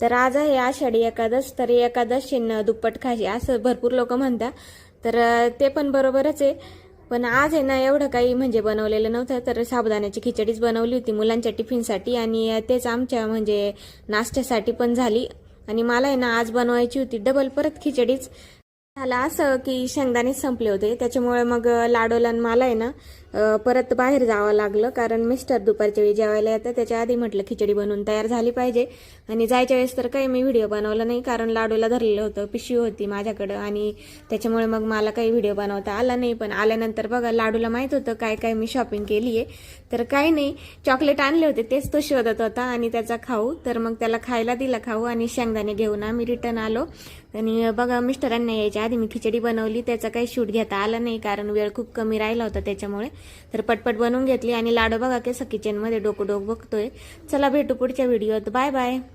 तर आज आहे आषाढी एकादश, तर एकादशीनं दुप्पट खाशी असं भरपूर लोक म्हणतात. तर ते पण बरोबरच आहे. पण आज आहे ना एवढं काही म्हणजे बनवलेलं नव्हतं. तर साबुदाण्याची खिचडीच बनवली होती मुलांच्या टिफिनसाठी आणि तेच आमच्या म्हणजे नाश्त्यासाठी पण झाली. आणि मला आहे ना आज बनवायची होती डबल परत खिचडीच. झालं असं की शेंगदाणेच संपले होते, त्याच्यामुळे मग लाडोला आणि मला आहे ना परत बाहेर जावं लागलं, कारण मिस्टर दुपारच्या वेळी जेवायला येतं. त्याच्या आधी म्हटलं खिचडी बनवून तयार झाली पाहिजे. आणि जायच्या वेळेस तर काही मी व्हिडिओ बनवला नाही, कारण लाडूला धरलेलं होतं, पिशवी होती माझ्याकडं, आणि त्याच्यामुळे मग मला काही व्हिडिओ बनवता आला नाही. पण आल्यानंतर बघा लाडूला माहीत होतं काय काय मी शॉपिंग केली आहे. तर काही नाही, चॉकलेट आणले होते तेच तो शोधत होता आणि त्याचा खाऊ. तर मग त्याला खायला दिला खाऊ आणि शेंगदाणे घेऊन आम्ही रिटर्न आलो. आणि बघा मिस्टरांना यायच्या आधी मी खिचडी बनवली, त्याचा काही शूट घेता आला नाही कारण वेळ खूप कमी राहिला होता त्याच्यामुळे. तर पटपट बनवून घेतली आणि लाडू बघा कसं किचनमध्ये डोकं बघतोय. चला भेटू पुढच्या व्हिडिओत, बाय बाय.